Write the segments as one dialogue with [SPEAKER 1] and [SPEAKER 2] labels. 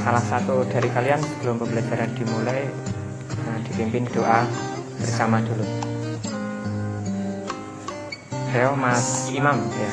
[SPEAKER 1] Salah satu dari kalian sebelum pembelajaran dimulai dipimpin doa bersama dulu. Saya Mas Imam ya.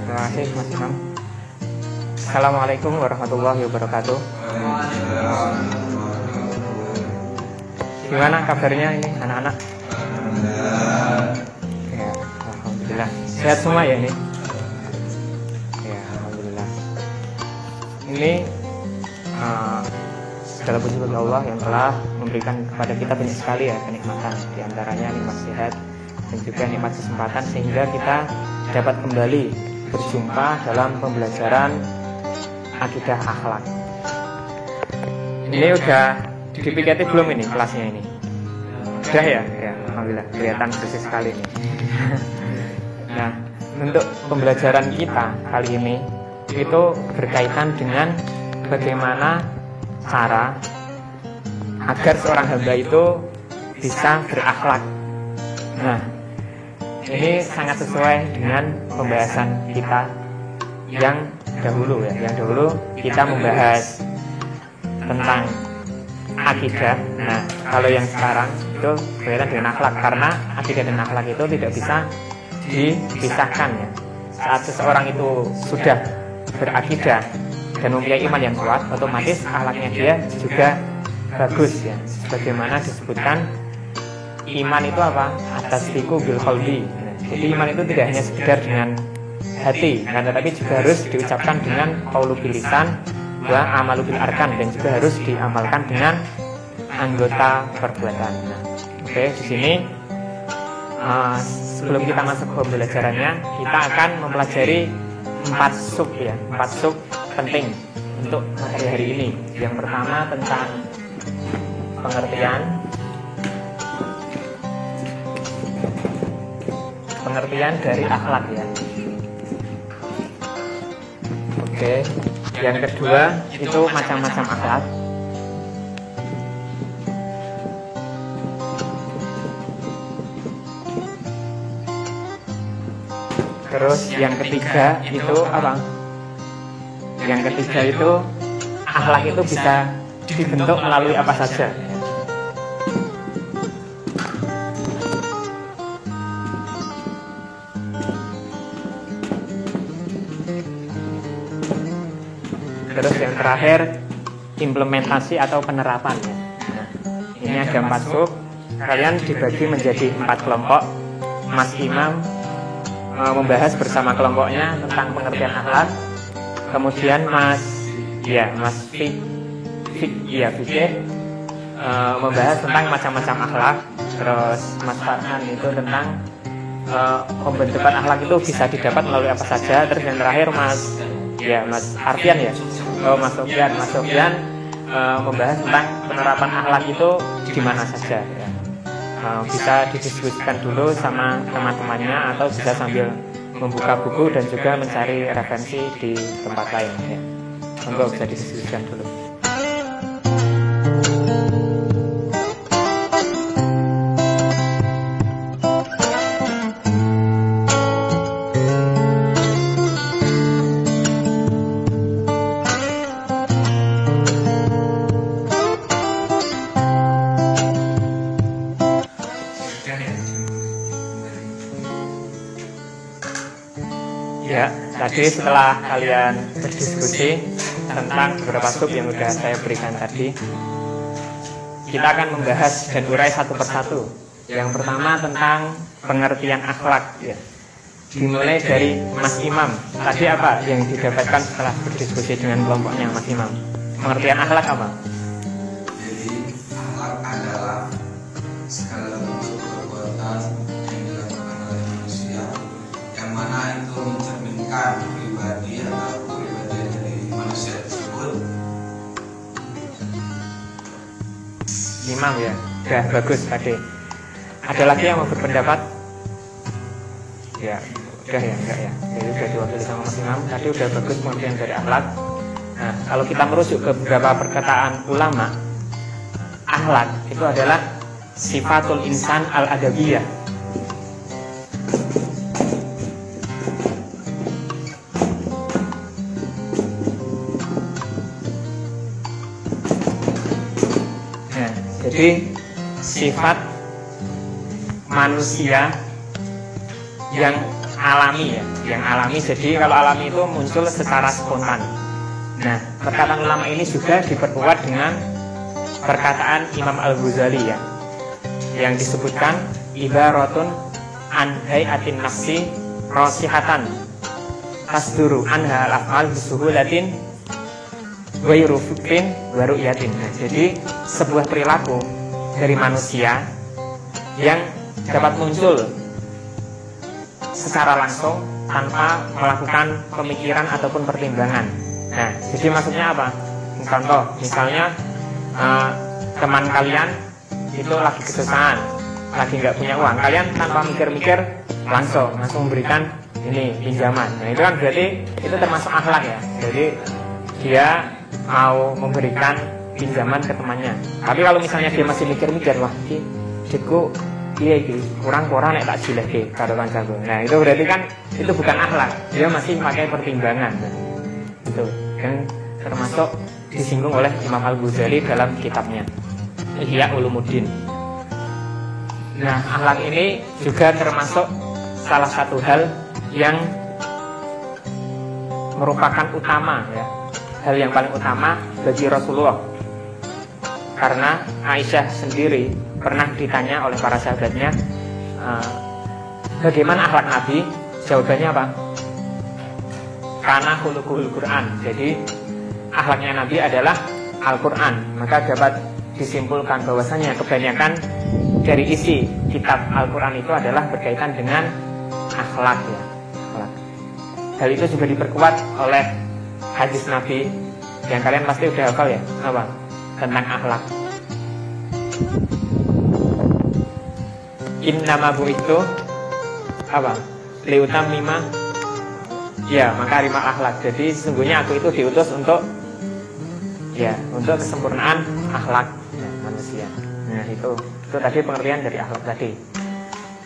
[SPEAKER 1] Terima kasih Mas Imam. Assalamualaikum warahmatullahi wabarakatuh. Gimana kabarnya ini anak-anak? Ya, alhamdulillah. Sehat semua ya ini? Ya, alhamdulillah. Ini segala puji bagi Allah yang telah memberikan kepada kita banyak sekali ya kenikmatan. Di antaranya nikmat sehat dan juga nikmat kesempatan sehingga kita dapat kembali berjumpa dalam pembelajaran akidah akhlak. Ini udah dipiketi belum ini kelasnya ini? Udah ya? Ya, alhamdulillah kelihatan bersih sekali nih. Nah, untuk pembelajaran kita kali ini itu berkaitan dengan bagaimana cara agar seorang hamba itu bisa berakhlak. Nah, ini sangat sesuai dengan pembahasan kita yang dahulu ya. Yang dahulu kita membahas tentang akidah. Nah, kalau yang sekarang itu berkaitan dengan akhlak, karena akidah dan akhlak itu tidak bisa dipisahkan ya. Saat seseorang itu sudah berakidah dan mempunyai iman yang kuat, otomatis akhlaknya dia juga bagus ya. Sebagaimana disebutkan iman itu apa? Atasdiqu bil qalbi. Jadi iman itu tidak hanya sekedar dengan hati, tetapi juga harus diucapkan dengan qaulu bil lisan wa amalu bil arkan, dan juga harus diamalkan dengan anggota perbuatan. Nah, oke, di sini sebelum kita masuk ke pembelajarannya, kita akan mempelajari 4 sub ya, 4 sub penting untuk materi hari ini. Yang pertama tentang pengertian dari akhlak ya. Oke, yang kedua itu macam-macam akhlak. Terus yang ketiga itu apa? Yang ketiga itu akhlak itu bisa dibentuk melalui apa saja. Terus yang terakhir implementasi atau penerapan. Nah, ini ada 4 sub. Kalian dibagi menjadi 4 kelompok. Mas Imam membahas bersama kelompoknya tentang pengertian akhlak. Kemudian Mas Fikih membahas tentang macam-macam akhlak. Terus Mas Farhan itu tentang pembentukan akhlak itu bisa didapat melalui apa saja. Terus yang terakhir Mas Arfian ya. Mas Sofyan membahas tentang penerapan akhlak itu di mana saja ya. Bisa didiskusikan dulu sama teman-temannya atau bisa sambil membuka buku dan juga mencari referensi di tempat lain ya. Monggo bisa didiskusikan dulu. Ya, tadi setelah kalian berdiskusi tentang beberapa sub yang sudah saya berikan tadi, kita akan membahas dan urai satu persatu. Yang pertama tentang pengertian akhlak ya. Dimulai dari Mas Imam. Tadi apa yang didapatkan setelah berdiskusi dengan kelompoknya Mas Imam? Pengertian akhlak apa?
[SPEAKER 2] Jadi akhlak adalah segala bentuk perbuatan yang dilakukan oleh manusia yang mana itu untuk mencerminkan pribadi atau kepribadian dari manusia tersebut.
[SPEAKER 1] 5 ya, udah bagus tadi. Ada lagi yang mau berpendapat? Ya, udah ya, enggak ya. Jadi udah diwakili sama Mas Imam. Tadi udah bagus pengertian dari akhlak. Nah, kalau kita merujuk ke beberapa perkataan ulama, akhlak itu adalah sifatul insan al-adabiyah. Nah, jadi sifat manusia yang alami ya, yang alami. Jadi kalau alami itu muncul secara spontan. Nah, perkataan ulama ini juga diperkuat dengan perkataan Imam Al-Ghazali ya, yang disebutkan ibaratun an hayatin nafsi rasihatan tasduru anha al-af'al bisuhulatin wa yurufin wa ru'yatin. Nah, jadi sebuah perilaku dari manusia yang dapat muncul secara langsung tanpa melakukan pemikiran ataupun pertimbangan. Nah, jadi maksudnya apa? Contoh, misalnya teman kalian itu lagi kesusahan, lagi nggak punya uang, kalian tanpa mikir-mikir langsung memberikan ini pinjaman. Nah, itu kan berarti itu termasuk akhlak ya. Jadi dia mau memberikan pinjaman ke temannya. Tapi kalau misalnya dia masih mikir-mikir, wah ini cikgu iya iki kurang-kurang nek tak jilehke karo kancaku. Nah, itu berarti kan itu bukan akhlak. Dia masih pakai pertimbangan. Nah, itu yang termasuk disinggung oleh Imam Al-Ghazali dalam kitabnya Ihya Ulumuddin. Nah, akhlak ini juga termasuk salah satu hal yang merupakan utama ya, hal yang paling utama bagi Rasulullah. Karena Aisyah sendiri pernah ditanya oleh para sahabatnya, bagaimana akhlak Nabi? Jawabannya apa? Karena khuluqul Quran. Jadi akhlaknya Nabi adalah Al-Quran. Maka dapat disimpulkan bahwasanya kebanyakan dari isi kitab Al-Quran itu adalah berkaitan dengan akhlak ya. Akhlak. Hal itu juga diperkuat oleh hadis Nabi yang kalian pasti udah hafal ya, apa? Tentang akhlak. Innama bu'itsu apa? Liutammima ya makarimal akhlak. Jadi sesungguhnya aku itu diutus untuk ya, untuk kesempurnaan akhlak ya, manusia. Nah, itu tadi pengertian dari akhlak tadi.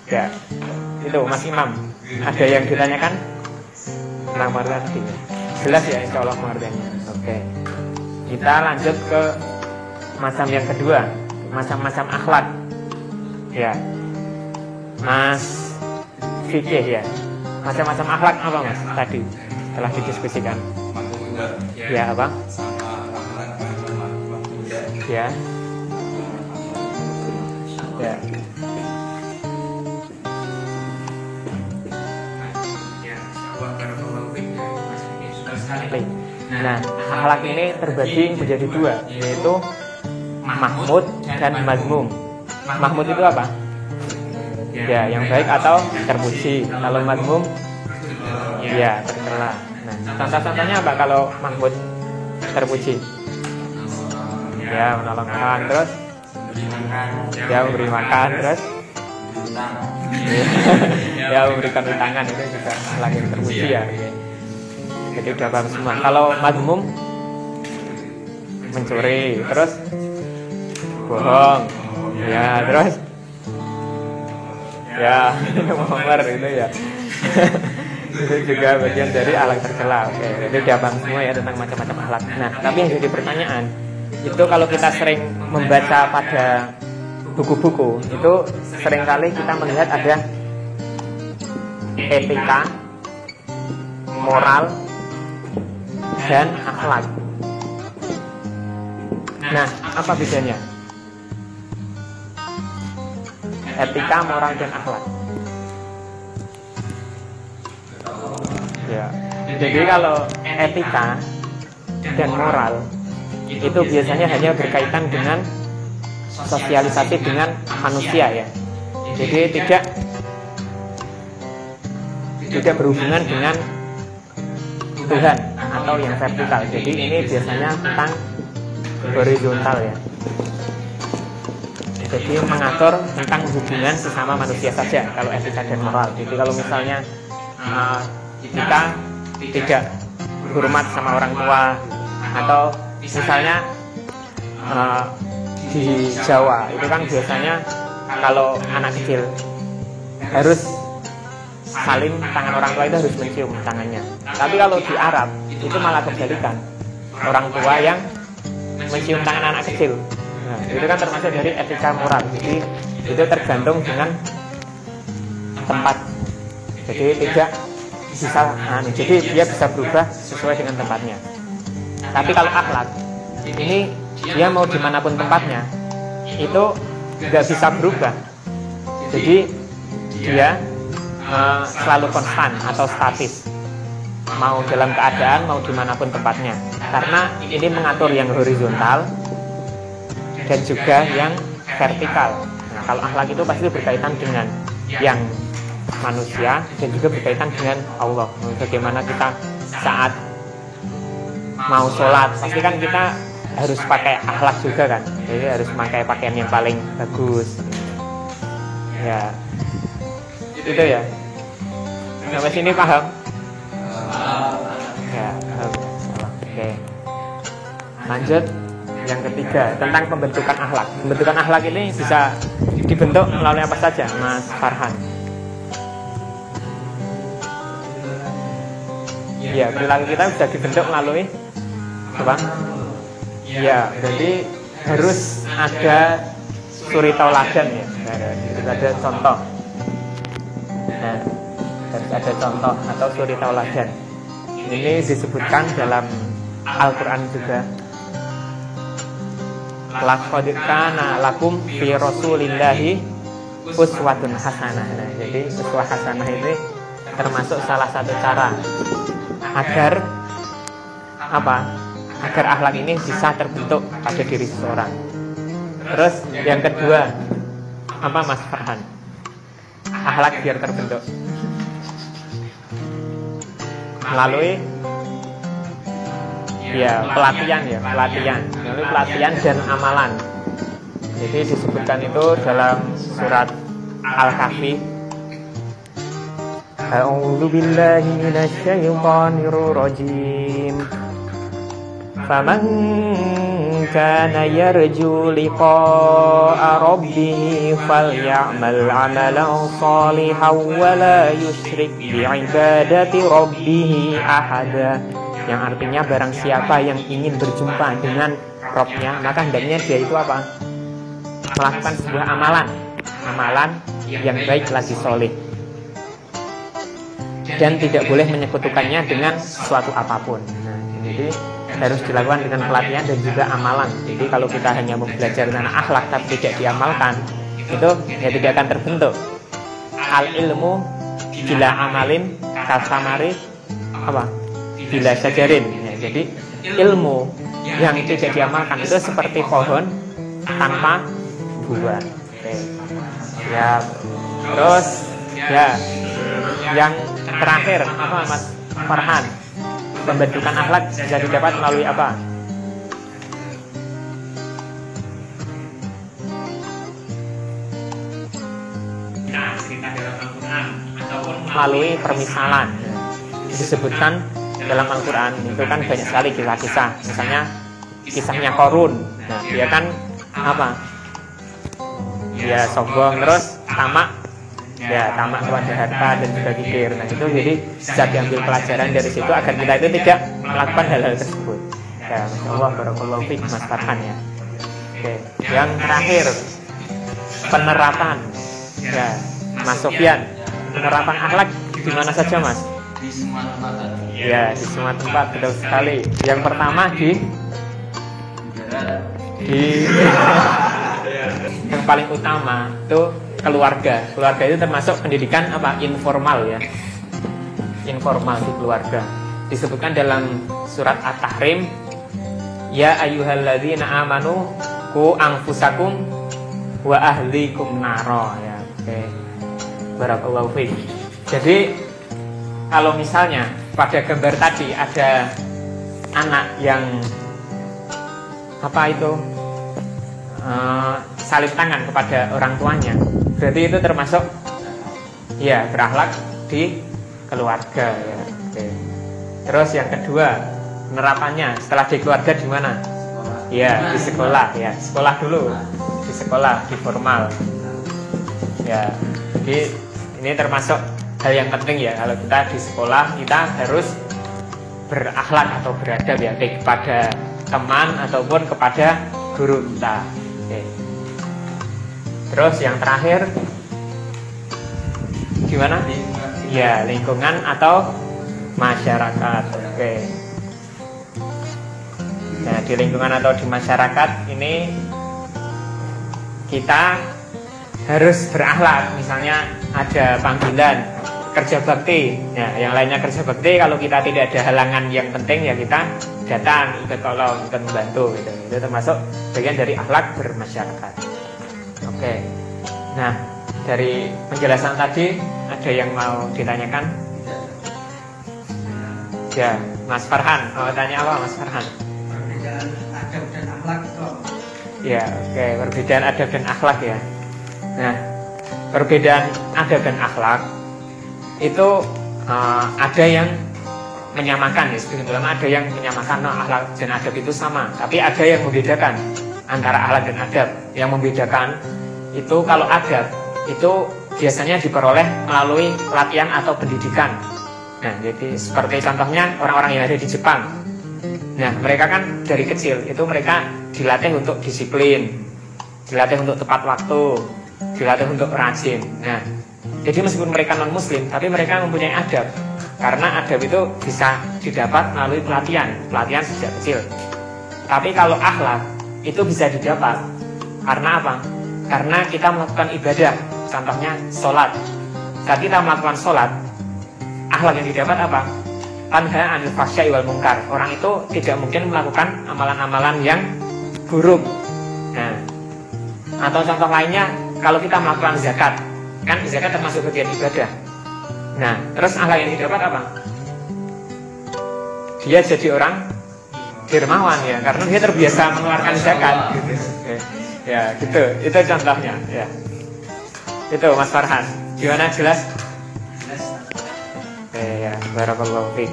[SPEAKER 1] Ya, itu Mas Imam. Ada yang ditanyakan tentang martani? Jelas ya, insya Allah pengertiannya. Oke. Kita lanjut ke macam yang kedua, macam-macam akhlak. Ya, Mas Fikih ya. Macam-macam akhlak apa Mas tadi telah didiskusikan? Ya apa? Ya. Ya. Nah, akhlak ini terbagi menjadi dua, yaitu mahmud dan mazmum. Mahmud itu apa? Ya, yang baik atau terpuji. Kalau mazmum, ya tercela. Nah, contoh-contohnya apa kalau mahmud terpuji? Ya, menolong orang, terus ya memberi makan, terus ya memberikan utangan, itu juga akhlak yang terpuji ya. Jadi udah paham semua. Kalau mazmum mencuri, terus bohong, ya terus ya ngomer itu ya. Itu juga bagian dari akhlak tercela. Oke, jadi udah paham semua ya tentang macam-macam akhlak. Nah, tapi yang jadi pertanyaan itu kalau kita sering membaca pada buku-buku itu seringkali kita melihat ada etika, moral, dan akhlak. Nah, apa bedanya? Etika, moral, dan akhlak. Ya. Jadi kalau etika dan moral itu biasanya hanya berkaitan dengan sosialisasi dengan manusia ya. Jadi tidak berhubungan dengan Tuhan atau yang vertikal. Jadi ini biasanya tentang horizontal ya. Jadi mengatur tentang hubungan sesama manusia saja kalau etika dan moral. Jadi kalau misalnya kita tidak hormat sama orang tua, atau misalnya di Jawa itu kan biasanya kalau anak kecil harus saling tangan orang tua itu harus mencium tangannya. Tapi kalau di Arab itu malah kebalikan, orang tua yang mencium tangan anak kecil. Nah, itu kan termasuk dari etika moral. Jadi itu tergantung dengan tempat. Jadi tidak bisa, jadi dia bisa berubah sesuai dengan tempatnya. Tapi kalau akhlak ini dia mau dimanapun tempatnya itu nggak bisa berubah. Jadi dia selalu konstan atau statis, mau dalam keadaan mau dimanapun tempatnya, karena ini mengatur yang horizontal dan juga yang vertikal. Nah, kalau akhlak itu pasti berkaitan dengan yang manusia dan juga berkaitan dengan Allah. Bagaimana kita saat mau sholat, pasti kan kita harus pakai akhlak juga kan. Jadi harus pakai pakaian yang paling bagus. Ya, itu ya. Sampai sini paham? Ya, paham. Oke. Lanjut. Yang ketiga, tentang pembentukan akhlak. Pembentukan akhlak ini bisa dibentuk melalui apa saja, Mas Farhan? Ya, perilaku kita bisa dibentuk melalui apa? Ya, jadi harus ada suri tauladan ya. Harus ada contoh. Nah, harus ada contoh atau suri tauladan. Ini disebutkan dalam Al-Quran juga. Laqad kana lakum fi rasulillahi uswatun hasanah. Nah, jadi uswah hasanah ini termasuk salah satu cara agar apa? Agar akhlak ini bisa terbentuk pada diri seseorang. Terus yang kedua, apa Mas Farhan? Akhlak biar terbentuk melalui pelatihan melalui pelatihan dan amalan. Jadi disebutkan itu dalam surat Al-Kahfi. A'udzu billahi minasyaitonir rajim. Faman kana yarju liqa'a rabbih falyamal 'amalan shalihan wa la yusyrik bi'ibadati rabbih ahada. Yang artinya barang siapa yang ingin berjumpa dengan Robnya, maka hendaknya dia itu apa? Melakukan sebuah amalan yang baik lagi soleh, dan tidak boleh menyekutukannya dengan sesuatu apapun. Nah, jadi harus dilakukan dengan pelatihan dan juga amalan. Jadi kalau kita hanya belajar tentang akhlak tapi tidak diamalkan, itu ya tidak akan terbentuk. Al ilmu bila amalin kasamari apa? Bila syajarin. Ya, jadi ilmu yang tidak diamalkan itu seperti pohon tanpa buah. Oke. Ya. Terus ya yang terakhir apa Mas Farhan? Pembentukan akhlak bisa didapat melalui apa? Cerita dalam Al-Quran ataupun melalui permisalan. Disebutkan dalam Al-Quran itu kan banyak sekali kisah-kisah. Misalnya kisahnya Qarun. Nah, dia kan apa? Dia sombong, terus tamak kepada harta dan juga kikir. Nah, itu jadi bisa diambil pelajaran dari situ agar kita itu tidak melakukan hal-hal tersebut. Ya, Masya Allah, barakallahu fiik Mas Farhan ya. Oke, yang terakhir penerapan. Ya, Mas Sofyan, penerapan akhlak di mana saja Mas?
[SPEAKER 2] Di semua tempat.
[SPEAKER 1] Ya, di semua tempat, betul sekali. Yang pertama di yang paling utama itu keluarga. Keluarga itu termasuk pendidikan apa? Informal ya. Informal di keluarga. Disebutkan dalam surat At-Tahrim, ya ayyuhalladzina amanu qu anfusakum wa ahlikum naro ya. Oke. Barakallahu fiik. Jadi kalau misalnya pada gambar tadi ada anak yang salib tangan kepada orang tuanya, berarti itu termasuk ya berakhlak di keluarga ya. Oke. Terus yang kedua, penerapannya setelah di keluarga di mana? Ya, di sekolah ya. Sekolah dulu. Di sekolah, di formal. Ya. Jadi ini termasuk hal yang penting ya, kalau kita di sekolah kita harus berakhlak atau beradab ya, baik kepada teman ataupun kepada guru kita. Oke. Terus yang terakhir gimana? Ya, lingkungan atau masyarakat. Oke. Nah, di lingkungan atau di masyarakat ini kita harus berakhlak. Misalnya ada panggilan kerja bakti. Nah, yang lainnya kerja bakti, kalau kita tidak ada halangan yang penting ya kita datang, ikut tolong, ikut membantu gitu. Itu termasuk bagian dari akhlak bermasyarakat. Oke. Nah, dari penjelasan tadi ada yang mau ditanyakan? Ya, Mas Farhan. Mau tanya apa, Mas Farhan?
[SPEAKER 3] Perbedaan adab dan akhlak itu.
[SPEAKER 1] Ya, oke, perbedaan adab dan akhlak ya. Nah, perbedaan adab dan akhlak itu ada yang menyamakan ya, sebetulnya ada yang menyamakan akhlak dan adab itu sama, tapi ada yang membedakan antara akhlak dan adab. Yang membedakan itu kalau adab itu biasanya diperoleh melalui latihan atau pendidikan. Nah, jadi seperti contohnya orang-orang yang ada di Jepang. Nah, mereka kan dari kecil itu mereka dilatih untuk disiplin, dilatih untuk tepat waktu, dilatih untuk rajin. Nah, jadi meskipun mereka non muslim, tapi mereka mempunyai adab. Karena adab itu bisa didapat melalui pelatihan sejak kecil. Tapi kalau akhlak itu bisa didapat karena apa? Karena kita melakukan ibadah. Contohnya sholat. Saat kita melakukan sholat, akhlak yang didapat apa? Tanha anil fahsya'i wal munkar. Orang itu tidak mungkin melakukan amalan-amalan yang buruk. Nah, atau contoh lainnya, kalau kita melakukan zakat, kan zakat termasuk bagian ibadah. Nah, terus akhlak yang didapat apa? Dia jadi orang dermawan ya, karena dia terbiasa mengeluarkan zakat. Ya, gitu. Itu contohnya. Ya, itu Mas Farhan. Gimana, jelas? Ya, barakallahu fiik.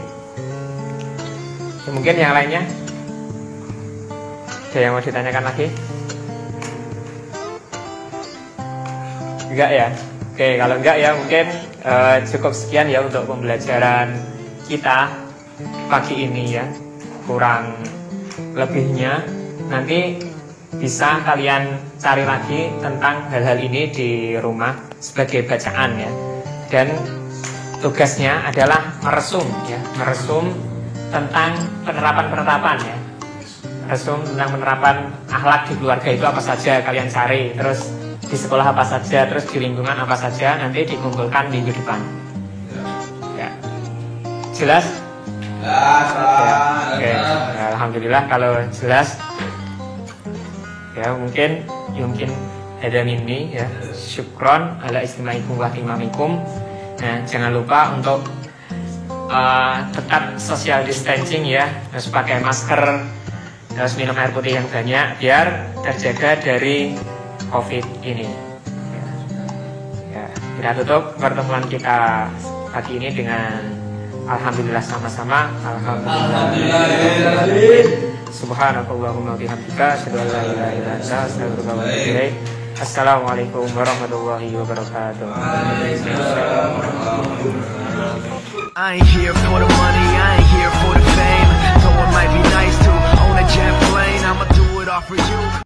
[SPEAKER 1] Mungkin yang lainnya ada yang mau ditanyakan lagi? Enggak ya? Oke, kalau enggak ya mungkin cukup sekian ya untuk pembelajaran kita pagi ini ya. Kurang lebihnya nanti bisa kalian cari lagi tentang hal-hal ini di rumah sebagai bacaan ya. Dan tugasnya adalah meresum ya, meresum tentang penerapan ya, meresum tentang penerapan akhlak di keluarga itu apa saja kalian cari, terus di sekolah apa saja, terus di lingkungan apa saja, nanti dikumpulkan minggu depan. Ya, jelas? Ya. Ya, alhamdulillah kalau jelas. Ya mungkin ada ini ya. Syukron ala istima'ikum wa imamikum. Nah, jangan lupa untuk tetap social distancing ya, harus pakai masker, harus minum air putih yang banyak biar terjaga dari COVID ini. Ya, kita tutup pertemuan kita pagi ini dengan alhamdulillah sama-sama. Alhamdulillah. Subhanakallahumma bihamdika asyhadu an la ilaha illa anta astaghfiruka wa atubu ilaik. Assalamualaikum warahmatullahi wabarakatuh.
[SPEAKER 4] I ain't here for the money, I